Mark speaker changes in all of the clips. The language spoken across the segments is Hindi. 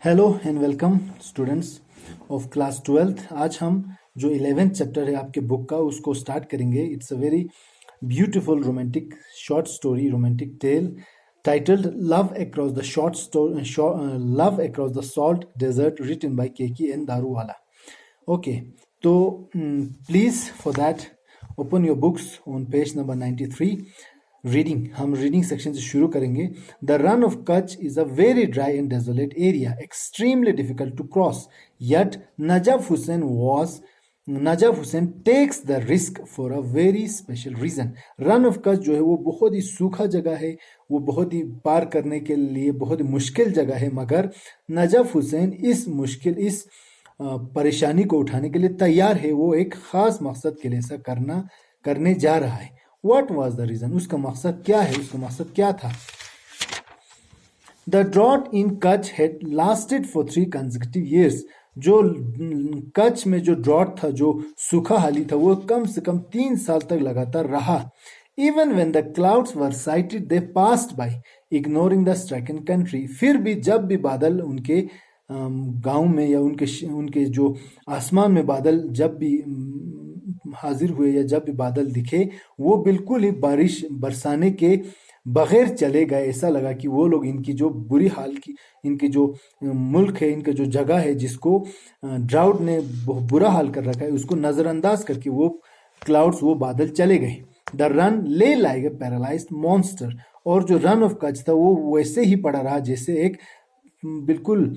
Speaker 1: Hello and welcome students of class 12th। आज हम जो 11th चैप्टर है आपके बुक का उसको स्टार्ट करेंगे। It's a very beautiful romantic short story, romantic tale titled love across the salt desert, written by Keki N Daruwalla. Okay, तो please for that open your books on page number 93। Reading, हम रीडिंग सेक्शन से शुरू करेंगे। The Rann of Kutch is a very dry and desolate area, extremely difficult to cross, yet Najaf Hussain takes the risk for a very special reason. Run of Kutch जो है वो बहुत ही सूखा जगह है, वो बहुत ही पार करने के लिए बहुत ही मुश्किल जगह है, मगर नजफ हुसैन इस परेशानी को उठाने के लिए तैयार है। वो एक खास मकसद के लिए ऐसा करने जा रहा है। What was the reason? उसका मकसद क्या है? उसका मकसद क्या था? The drought in Kutch had lasted for 3 consecutive years. जो कच्छ में जो ड्रॉट था, जो सूखा हाली था, वो कम से कम 3 साल तक लगातार रहा। Even when the clouds were sighted, they passed by, ignoring the stricken country. फिर भी जब भी बादल उनके गांव में या उनके जो आसमान में बादल जब भी हाजिर हुए या जब भी बादल दिखे, वो बिल्कुल ही बारिश बरसाने के बगैर चले गए। ऐसा लगा कि वो लोग इनकी जो बुरी हाल की, इनके जो मुल्क है, इनका जो जगह है जिसको ड्राउट ने बहुत बुरा हाल कर रखा है, उसको नजरअंदाज करके वो क्लाउड्स, वो बादल चले गए। द रन ले लाइक ए पैरालाइज्ड मॉन्स्टर, और जो रन ऑफ कच्छ था वो वैसे ही पड़ा रहा जैसे एक बिल्कुल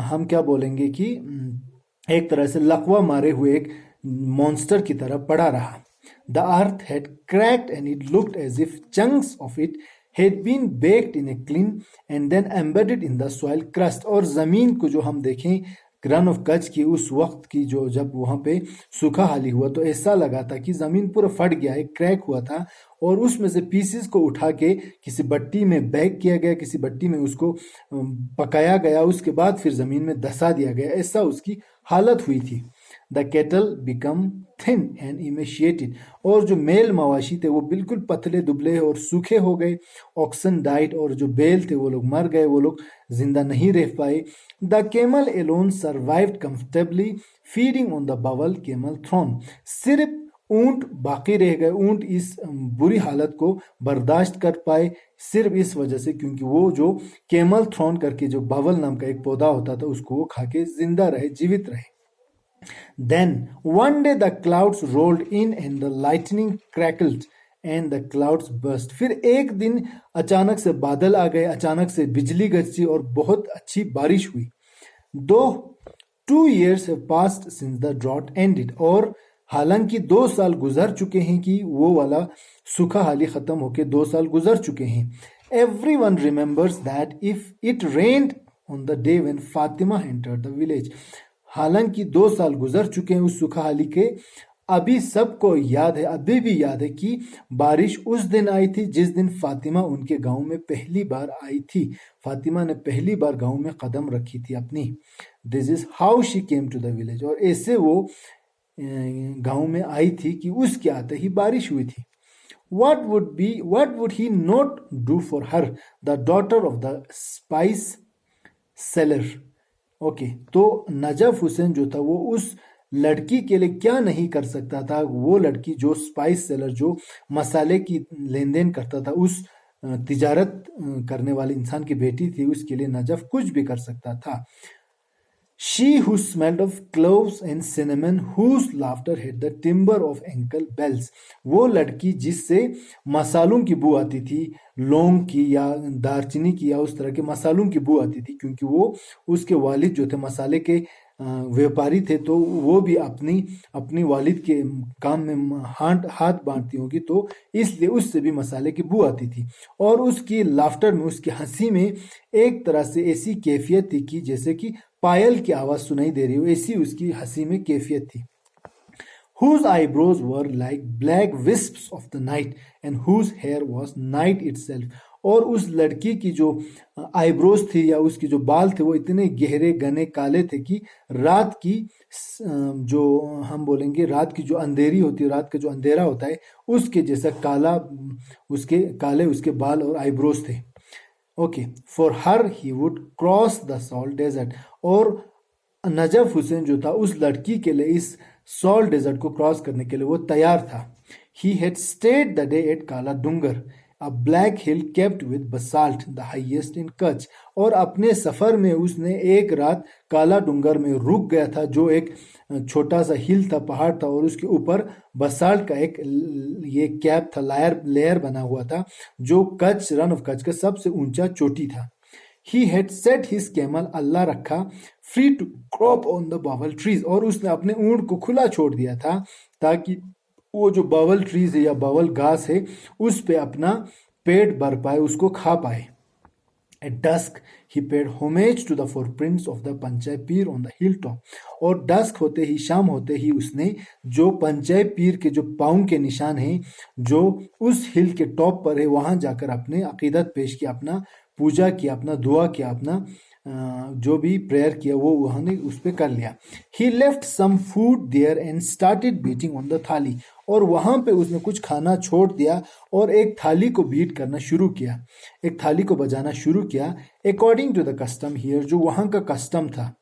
Speaker 1: हम क्या बोलेंगे कि एक तरह से लकवा मारे हुए एक मॉन्स्टर की तरह पड़ा रहा। The earth had cracked and it looked as if chunks of it had been baked in a kiln and then embedded in the soil crust. और जमीन को जो हम देखें रन ऑफ कच्छ की उस वक्त की, जो जब वहां पे सूखा हाली हुआ, तो ऐसा लगा था कि जमीन पूरा फट गया है, क्रैक हुआ था, और उसमें से पीसेस को उठा के किसी बट्टी में बैग किया गया, किसी बट्टी में उसको पकाया गया, उसके बाद फिर जमीन में धसा दिया गया। ऐसा उसकी हालत हुई थी। The cattle become thin and emaciated, और जो मेल मवाशी थे वो बिल्कुल पतले दुबले और सूखे हो गए। ऑक्सन डाइट, और जो बैल थे वो लोग मर गए, वो लोग जिंदा नहीं रह पाए। The camel alone survived comfortably feeding on the bawal camel thorn, सिर्फ ऊंट बाकी रह गए। ऊंट इस बुरी हालत को बर्दाश्त कर पाए सिर्फ इस वजह से क्योंकि वो जो केमल थ्रोन करके जो बवल नाम का एक पौधा होता था उसको वो खा के जिंदा रहे, जीवित रहे। Then one day the clouds rolled in and the lightning crackled and the clouds burst. फिर एक दिन अचानक से बादल आ गए, अचानक से बिजली गरजी और बहुत अच्छी बारिश हुई। Though 2 years have passed since the drought ended, और हालांकि 2 साल गुजर चुके हैं कि वो वाला सूखा हाली खत्म होके 2 साल गुजर चुके हैं। Everyone remembers that if it rained on the day when Fatima entered the village, हालांकि 2 साल गुजर चुके हैं उस सूखा हाली के, अभी सबको याद है, अभी भी याद है कि बारिश उस दिन आई थी जिस दिन फातिमा उनके गांव में पहली बार आई थी। फातिमा ने पहली बार गांव में कदम रखी थी अपनी। This is how she came to the village, और ऐसे वो गांव में आई थी कि उसके आते ही बारिश हुई थी। what would he not do for her, the daughter of the spice seller? Okay, तो नजफ हुसैन जो था वो उस लड़की के लिए क्या नहीं कर सकता था। वो लड़की जो स्पाइस सेलर, जो मसाले की लेन देन करता था, उस तिजारत करने वाले इंसान की बेटी थी, उसके लिए नजफ कुछ भी कर सकता था। She who smelled of cloves and cinnamon, whose laughter hit the timber of ankle bells. वो लड़की जिससे मसालों की बू आती थी, लौंग की या दारचीनी की या उस तरह के मसालों की बू आती थी, क्योंकि वो उसके वालिद जो थे मसाले के व्यापारी थे, तो वो भी अपनी वालिद के काम में हाथ बांटती होगी, तो इसलिए उससे भी मसाले की बू आती थी। और उसकी लाफ्टर में, उसकी हंसी में एक तरह से ऐसी कैफियत थी कि जैसे कि पायल की आवाज सुनाई दे रही हो, ऐसी उसकी हंसी में कैफियत थी। Whose eyebrows were like black wisps of the night and whose hair was night itself. और उस लड़की की जो आईब्रोज थी या उसकी जो बाल थे वो इतने गहरे घने काले थे कि रात की जो हम बोलेंगे रात की जो अंधेरी होती है, रात का जो अंधेरा होता है उसके जैसा काला उसके बाल और आईब्रोज थे। Okay, for her he would cross the salt desert. और नजफ हुसैन जो था उस लड़की के लिए इस सॉल्ट डेजर्ट को क्रॉस करने के लिए वो तैयार था। He had stayed the day at Kala Dungar, a black hill kept with basalt the highest in Kutch. और अपने सफर में उसने एक रात काला डूंगर में रुक गया था, जो एक छोटा सा हिल था, पहाड़ था, और उसके ऊपर बसाल्ट का एक ये कैप था, लेयर बना हुआ था, जो कच्छ, रन ऑफ कच्छ का सबसे ऊंचा चोटी था। He had set his camel, Allah Rakha, free to crop on the bawal trees. और उसने अपने ऊंट को खुला छोड़ दिया था ताकि वो जो बावल ट्रीज है या बावल घास है उस पे अपना पेट भर पाए, उसको खा पाए। At dusk, he paid homage to the footprints of the पंचाय Pir on the hilltop. और डस्क होते ही, शाम होते ही, उसने जो पंचाय पीर के जो पाँव के निशान हैं जो उस हिल के टॉप पर है, वहां जाकर अपने अकीदत पेश किया, अपना पूजा किया, अपना दुआ किया, अपना जो भी प्रेयर किया वो वहां ने उस पर कर लिया। He left some food there and started beating on the thali. और वहां पे उसने कुछ खाना छोड़ दिया और एक थाली को बीट करना शुरू किया, एक थाली को बजाना शुरू किया, according to the custom here, जो वहां का कस्टम था।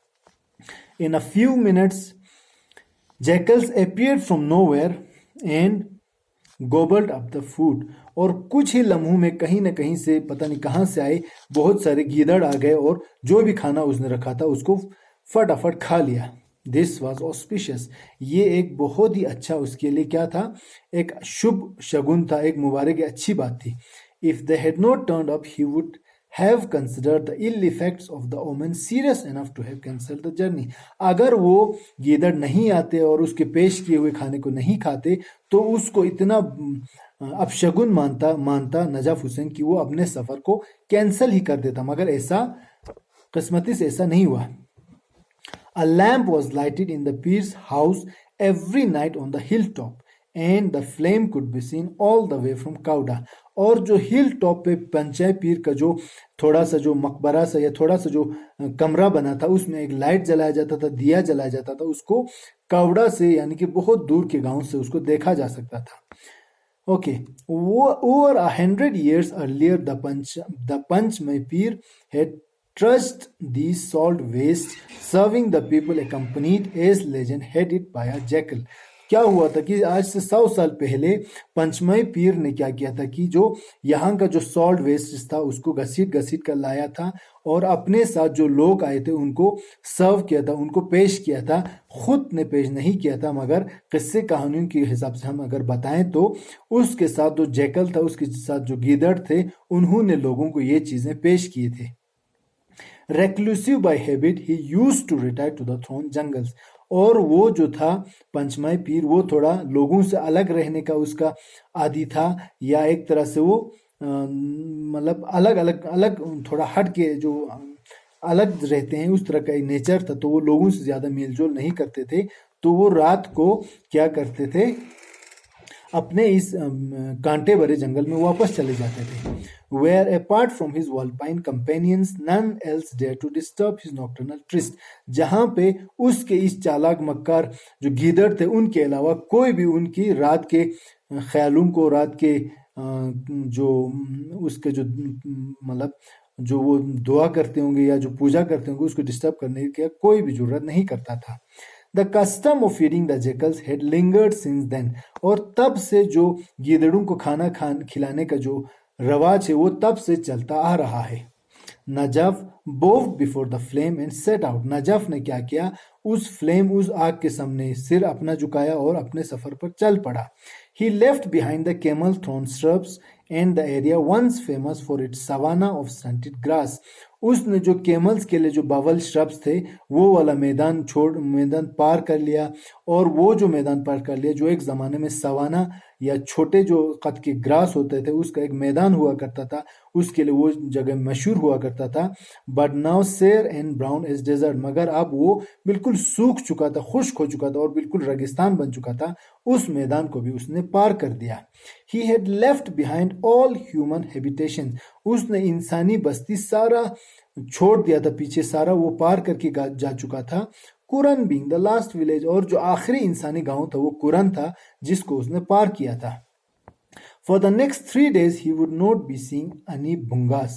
Speaker 1: In a few minutes jackals appeared from nowhere and gobbled up the food. और कुछ ही लम्हों में कहीं ना कहीं से, पता नहीं कहां से आए, बहुत सारे गीदड़ आ गए और जो भी खाना उसने रखा था उसको फटाफट खा लिया। दिस वॉज ऑस्पिशियस, ये एक बहुत ही अच्छा उसके लिए क्या था, एक शुभ शगुन था, एक मुबारक अच्छी बात थी। If they had not turned up he would have considered the ill effects of the omen serious enough to have cancelled the journey। अगर वो गीदड़ नहीं आते और उसके पेश किए हुए खाने को नहीं खाते तो उसको इतना अपशगुन मानता नजफ हुसैन कि वो अपने सफर को कैंसिल ही कर देता, मगर ऐसा किस्मती से ऐसा नहीं हुआ। A lamp was lighted in the Peer's house every night on the hilltop, and the flame could be seen all the way from Kauda। और जो हिल टॉप पे पंचाय पीर का जो थोड़ा सा जो मकबरा सा या थोड़ा सा जो कमरा बना था, उसमें एक लाइट जलाया जाता था, दिया जलाया जाता था, उसको कावड़ा से यानी कि बहुत दूर के गांव से उसको देखा जा सकता था। Okay, over 100 years earlier the Panchmay Peer had trudged these salt wastes, serving the people, accompanied as legend headed by a jackal। क्या हुआ था कि आज से 100 साल पहले पंचमय पीर ने क्या किया था कि जो यहाँ का जो सॉल्ट वेस्ट था उसको घसीट घसीट कर लाया था और अपने साथ जो लोग आए थे उनको सर्व किया था, उनको पेश किया था। खुद ने पेश नहीं किया था, मगर किस्से कहानियों के हिसाब से हम अगर बताएं तो उसके साथ जो जैकल था, उसके साथ जो गीदड़ थे, उन्होंने लोगों को ये चीजें पेश किए थे। Reclusive by habit he used to retire to the thorn jungles. और वो जो था पंचमय पीर, वो थोड़ा लोगों से अलग रहने का उसका आदी था, या एक तरह से वो मतलब अलग थोड़ा हट के जो अलग रहते हैं उस तरह का नेचर था। तो वो लोगों से ज्यादा मेलजोल नहीं करते थे, तो वो रात को क्या करते थे, अपने इस कांटे भरे जंगल में वापस चले जाते थे। Where apart from his vulpine companions none else dare to disturb his nocturnal tryst। जहां पे उसके इस चालाक मक्कार जो गीदड़ थे उनके अलावा कोई भी उनकी रात के ख्यालों को, रात के जो उसके जो मतलब जो वो दुआ करते होंगे या जो पूजा करते होंगे उसको डिस्टर्ब करने की कोई भी जरूरत नहीं करता था। The custom of feeding the jackals had lingered since then। और तब से जो गीदड़ों को खाना खिलाने का जो रवाज है वो तब से चलता आ रहा है। Najaf bowed before the flame and set out. Najaf ने क्या किया, उस आग के सामने सिर अपना झुकाया और अपने सफर पर चल पड़ा। He left behind the camel thorn shrubs and the area once famous for its savanna of stunted grass। उसने जो कैमल्स के लिए जो बावल श्रब्स थे वो वाला मैदान पार कर लिया, और वो जो मैदान पार कर लिया जो एक जमाने में सवाना या छोटे जो कद के ग्रास होते थे उसका एक मैदान हुआ करता था, उसके लिए वो जगह मशहूर हुआ करता था। बट नाउ सेर एंड ब्राउन एज डेजर्ट, मगर अब वो बिल्कुल सूख चुका था, खुश्क हो चुका था और बिल्कुल रेगिस्तान बन चुका था। उस मैदान को भी उसने पार कर दिया। He had left behind all human habitation। उसने इंसानी बस्ती सारा छोड़ दिया था पीछे, सारा वो पार करके जा चुका था। कुरन बीइंग द लास्ट विलेज, और जो आखिरी इंसानी गांव था वो कुरन था जिसको उसने पार किया था। For the next 3 days, he would not be seeing any bungas,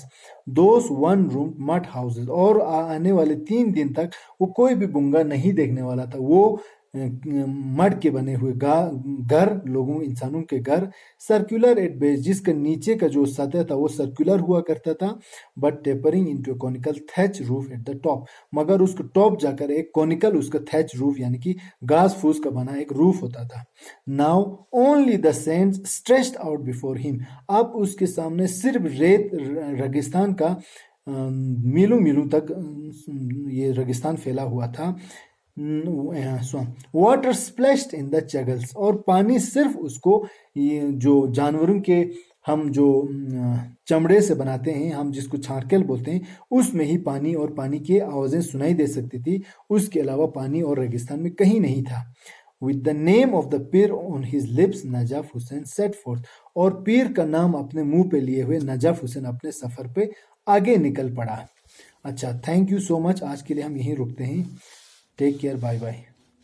Speaker 1: those one-roomed mud houses. और आने वाले 3 दिन तक वो कोई भी बुंगा नहीं देखने वाला था. वो मड के बने हुए घर, लोगों इंसानों के घर, सर्कुलर एट बेस, जिसका नीचे का जो सतह था वो सर्कुलर हुआ करता था, but tapering into conical thatch roof at the top, मगर उसके टॉप जाकर एक कॉनिकल उसका थैच रूफ यानी कि घास फूस का बना एक रूफ होता था. Now only the sand stretched out before him, अब उसके सामने सिर्फ रेत, रेगिस्तान का मीलों मीलों तक ये रेगिस्तान फैला हुआ था. वाटर स्प्लैश्ड इन द चगल्स, और पानी सिर्फ उसको ये जो जानवरों के हम जो चमड़े से बनाते हैं, हम जिसको छारकेल बोलते हैं, उसमें ही पानी और पानी की आवाजें सुनाई दे सकती थी. उसके अलावा पानी और रेगिस्तान में कहीं नहीं था. With the name of the Pir on his lips, Najaf Hussain set forth, और पीर का नाम अपने मुंह पे लिए हुए नजफ हुसैन अपने सफर पे आगे निकल पड़ा. अच्छा, थैंक यू सो मच. आज के लिए हम यहीं रुकते हैं. Take care, bye bye.